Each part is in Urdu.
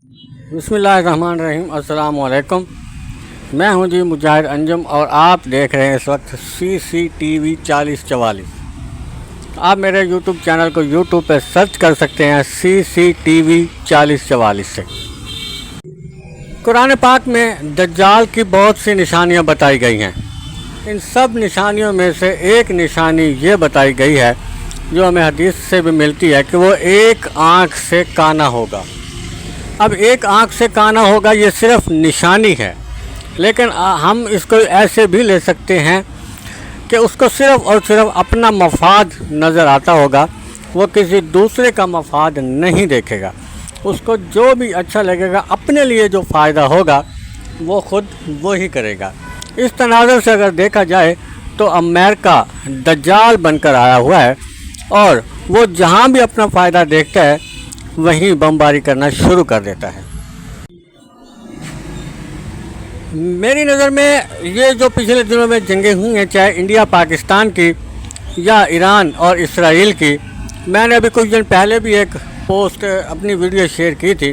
بسم اللہ الرحمن الرحیم۔ السلام علیکم، میں ہوں جی مجاہد انجم اور آپ دیکھ رہے ہیں اس وقت CCTV 4044۔ آپ میرے یوٹیوب چینل کو یوٹیوب پہ سرچ کر سکتے ہیں CCTV 4044 سے۔ قرآن پاک میں دجال کی بہت سی نشانیاں بتائی گئی ہیں۔ ان سب نشانیوں میں سے ایک نشانی یہ بتائی گئی ہے جو ہمیں حدیث سے بھی ملتی ہے کہ وہ ایک آنکھ سے کانا ہوگا۔ اب ایک آنکھ سے کانا ہوگا یہ صرف نشانی ہے، لیکن ہم اس کو ایسے بھی لے سکتے ہیں کہ اس کو صرف اور صرف اپنا مفاد نظر آتا ہوگا، وہ کسی دوسرے کا مفاد نہیں دیکھے گا۔ اس کو جو بھی اچھا لگے گا، اپنے لیے جو فائدہ ہوگا وہ خود وہی کرے گا۔ اس تناظر سے اگر دیکھا جائے تو امریکہ دجال بن کر آیا ہوا ہے اور وہ جہاں بھی اپنا فائدہ دیکھتا ہے وہیں بمباری کرنا شروع کر دیتا ہے۔ میری نظر میں یہ جو پچھلے دنوں میں جنگیں ہوئی ہیں، چاہے انڈیا پاکستان کی یا ایران اور اسرائیل کی، میں نے ابھی کچھ دن پہلے بھی ایک پوسٹ اپنی ویڈیو شیئر کی تھی،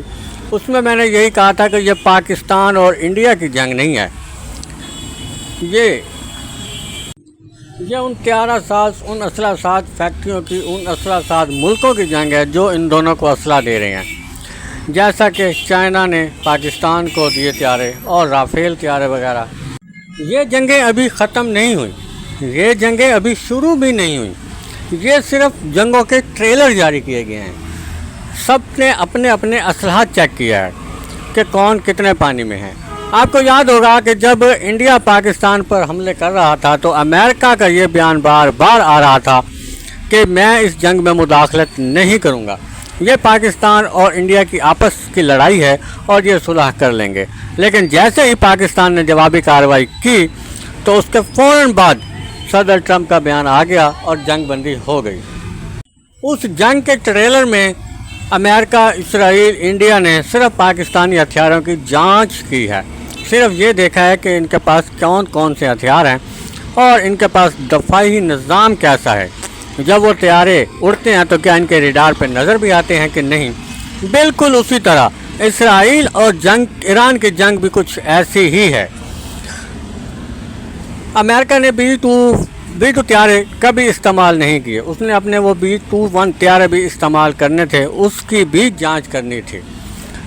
اس میں میں نے یہی کہا تھا کہ یہ پاکستان اور انڈیا کی جنگ نہیں ہے، یہ ان طیارہ ساز، ان اسلحہ ساز فیکٹریوں کی، ان اسلحہ ساز ملکوں کی جنگ ہے جو ان دونوں کو اسلحہ دے رہے ہیں۔ جیسا کہ چائنا نے پاکستان کو دیے طیارے اور رافیل طیارے وغیرہ۔ یہ جنگیں ابھی ختم نہیں ہوئیں، یہ جنگیں ابھی شروع بھی نہیں ہوئیں، یہ صرف جنگوں کے ٹریلر جاری کیے گئے ہیں۔ سب نے اپنے اپنے اسلحہ چیک کیا ہے کہ کون کتنے پانی میں ہے۔ آپ کو یاد ہوگا کہ جب انڈیا پاکستان پر حملے کر رہا تھا تو امریکہ کا یہ بیان بار بار آ رہا تھا کہ میں اس جنگ میں مداخلت نہیں کروں گا، یہ پاکستان اور انڈیا کی آپس کی لڑائی ہے اور یہ صلح کر لیں گے۔ لیکن جیسے ہی پاکستان نے جوابی کارروائی کی تو اس کے فوراً بعد صدر ٹرمپ کا بیان آ گیا اور جنگ بندی ہو گئی۔ اس جنگ کے ٹریلر میں امریکہ، اسرائیل، انڈیا نے صرف پاکستانی ہتھیاروں کی جانچ کی ہے، صرف یہ دیکھا ہے کہ ان کے پاس کون کون سے ہتھیار ہیں اور ان کے پاس دفاعی نظام کیسا ہے۔ جب وہ طیارے اڑتے ہیں تو کیا ان کے ریڈار پہ نظر بھی آتے ہیں کہ نہیں۔ بالکل اسی طرح اسرائیل اور ایران کی جنگ بھی کچھ ایسی ہی ہے۔ امریکہ نے B-2 طیارے کبھی استعمال نہیں کیے، اس نے اپنے وہ B-21 طیارے بھی استعمال کرنے تھے، اس کی بھی جانچ کرنی تھی۔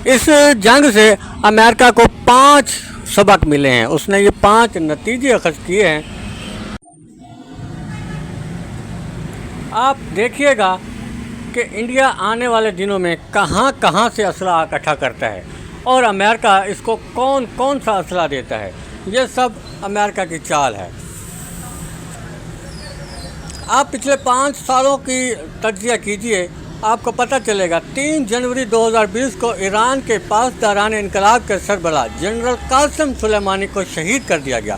اس جنگ سے امریکہ کو 5 سبق ملے ہیں، اس نے یہ 5 نتیجے اخذ کیے ہیں۔ آپ دیکھیے گا کہ انڈیا آنے والے دنوں میں کہاں کہاں سے اسلحہ اکٹھا کرتا ہے اور امریکہ اس کو کون کون سا اسلحہ دیتا ہے، یہ سب امریکہ کی چال ہے۔ آپ پچھلے 5 سالوں کی تجزیہ کیجئے، آپ کو پتہ چلے گا 3 جنوری 2020 کو ایران کے پاسداران انقلاب کے سربراہ جنرل قاسم سلیمانی کو شہید کر دیا گیا۔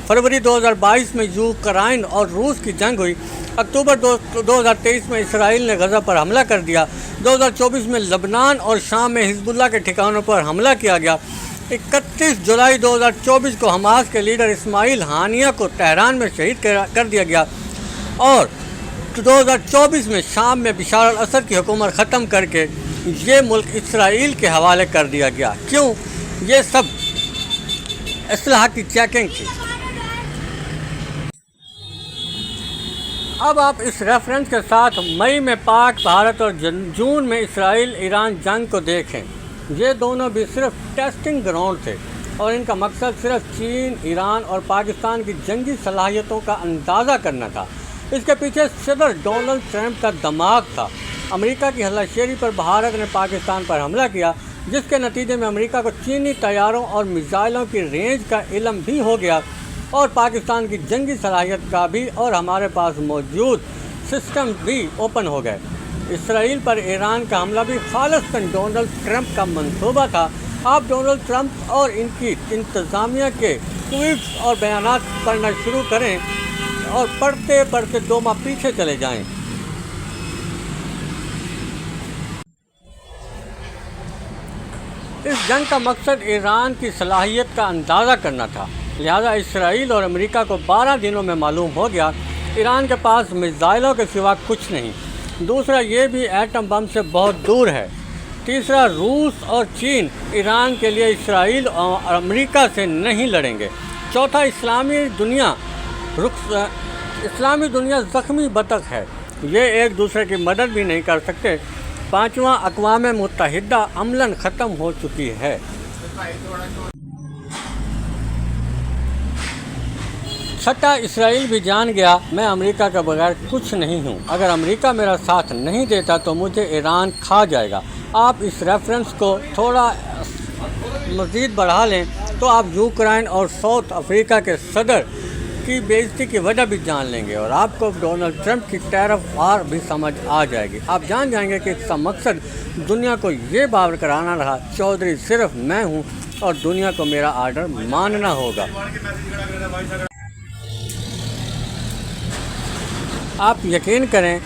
فروری 2022 میں یوکرائن اور روس کی جنگ ہوئی۔ اکتوبر 2023 میں اسرائیل نے غزہ پر حملہ کر دیا۔ 2024 میں لبنان اور شام میں حزب اللہ کے ٹھکانوں پر حملہ کیا گیا۔ 31 جولائی 2024 کو حماس کے لیڈر اسماعیل ہانیہ کو تہران میں شہید کر دیا گیا اور 2024 میں شام میں بشار الاسد کی حکومت ختم کر کے یہ ملک اسرائیل کے حوالے کر دیا گیا۔ کیوں؟ یہ سب اسلحہ کی چیکنگ تھی۔ اب آپ اس ریفرنس کے ساتھ مئی میں پاک بھارت اور جون میں اسرائیل ایران جنگ کو دیکھیں، یہ دونوں بھی صرف ٹیسٹنگ گراؤنڈ تھے اور ان کا مقصد صرف چین، ایران اور پاکستان کی جنگی صلاحیتوں کا اندازہ کرنا تھا۔ اس کے پیچھے صدر ڈونلڈ ٹرمپ کا دماغ تھا۔ امریکہ کی ہلہ شیری پر بھارت نے پاکستان پر حملہ کیا، جس کے نتیجے میں امریکہ کو چینی طیاروں اور میزائلوں کی رینج کا علم بھی ہو گیا اور پاکستان کی جنگی صلاحیت کا بھی اور ہمارے پاس موجود سسٹم بھی اوپن ہو گئے۔ اسرائیل پر ایران کا حملہ بھی خالصتاً ڈونلڈ ٹرمپ کا منصوبہ تھا۔ آپ ڈونلڈ ٹرمپ اور ان کی انتظامیہ کے ٹویٹس اور بیانات پڑھنا شروع کریں اور پڑھتے پڑھتے 2 ماہ پیچھے چلے جائیں۔ اس جنگ کا مقصد ایران کی صلاحیت کا اندازہ کرنا تھا، لہذا اسرائیل اور امریکہ کو 12 دنوں میں معلوم ہو گیا ایران کے پاس میزائلوں کے سوا کچھ نہیں۔ دوسرا، یہ بھی ایٹم بم سے بہت دور ہے۔ تیسرا، روس اور چین ایران کے لیے اسرائیل اور امریکہ سے نہیں لڑیں گے۔ چوتھا، اسلامی دنیا زخمی بطخ ہے، یہ ایک دوسرے کی مدد بھی نہیں کر سکتے۔ پانچواں، اقوام متحدہ عملاً ختم ہو چکی ہے۔ چھٹا، اسرائیل بھی جان گیا میں امریکہ کے بغیر کچھ نہیں ہوں، اگر امریکہ میرا ساتھ نہیں دیتا تو مجھے ایران کھا جائے گا۔ آپ اس ریفرنس کو تھوڑا مزید بڑھا لیں تو آپ یوکرائن اور ساؤتھ افریقہ کے صدر کی بےعزتی کی وجہ بھی جان لیں گے، اور آپ کو ڈونلڈ ٹرمپ کی ٹیرف وار بھی سمجھ آ جائے گی۔ آپ جان جائیں گے کہ اس کا مقصد دنیا کو یہ باور کرانا رہا چودھری صرف میں ہوں اور دنیا کو میرا آرڈر ماننا ہوگا۔ آپ یقین کریں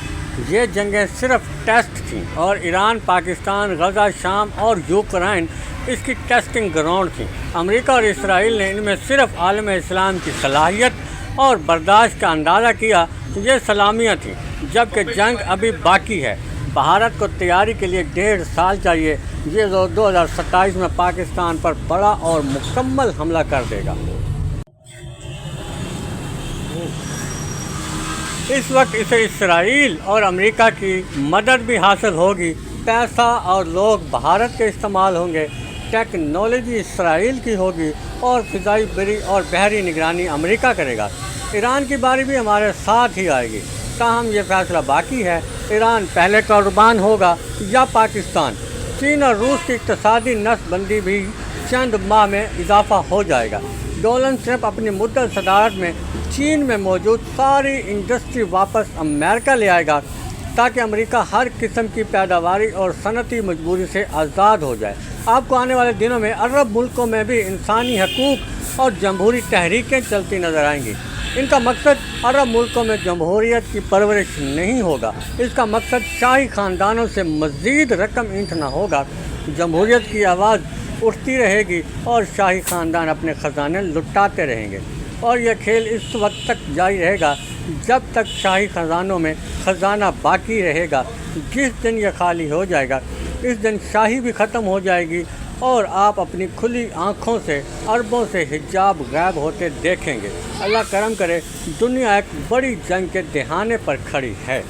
یہ جنگیں صرف ٹیسٹ تھیں، اور ایران، پاکستان، غزہ، شام اور یوکرائن اس کی ٹیسٹنگ گراؤنڈ تھیں۔ امریکہ اور اسرائیل نے ان میں صرف عالم اسلام کی صلاحیت اور برداشت کا اندازہ کیا، یہ سلامیاں تھیں، جبکہ جنگ ابھی باقی ہے۔ بھارت کو تیاری کے لیے 1.5 سال چاہیے، یہ 2027 میں پاکستان پر بڑا اور مکمل حملہ کر دے گا۔ اس وقت اسے اسرائیل اور امریکہ کی مدد بھی حاصل ہوگی، پیسہ اور لوگ بھارت کے استعمال ہوں گے، ٹیکنالوجی اسرائیل کی ہوگی اور فضائی بری اور بحری نگرانی امریکہ کرے گا۔ ایران کی باری بھی ہمارے ساتھ ہی آئے گی، تاہم یہ فیصلہ باقی ہے، ایران پہلے قربان ہوگا یا پاکستان۔ چین اور روس کی اقتصادی نس بندی بھی چند ماہ میں اضافہ ہو جائے گا۔ ڈونلڈ ٹرمپ اپنی مدت صدارت میں چین میں موجود ساری انڈسٹری واپس امریکہ لے آئے گا تاکہ امریکہ ہر قسم کی پیداواری اور صنعتی مجبوری سے آزاد ہو جائے۔ آپ کو آنے والے دنوں میں عرب ملکوں میں بھی انسانی حقوق اور جمہوری تحریکیں چلتی نظر آئیں گی۔ ان کا مقصد عرب ملکوں میں جمہوریت کی پرورش نہیں ہوگا، اس کا مقصد شاہی خاندانوں سے مزید رقم اینٹھنا ہوگا۔ جمہوریت کی آواز اٹھتی رہے گی اور شاہی خاندان اپنے خزانے لٹاتے رہیں گے، اور یہ کھیل اس وقت تک جاری رہے گا جب تک شاہی خزانوں میں خزانہ باقی رہے گا۔ جس دن یہ خالی ہو جائے گا اس دن شاہی بھی ختم ہو جائے گی، اور آپ اپنی کھلی آنکھوں سے عربوں سے حجاب غائب ہوتے دیکھیں گے۔ اللہ کرم کرے، دنیا ایک بڑی جنگ کے دہانے پر کھڑی ہے۔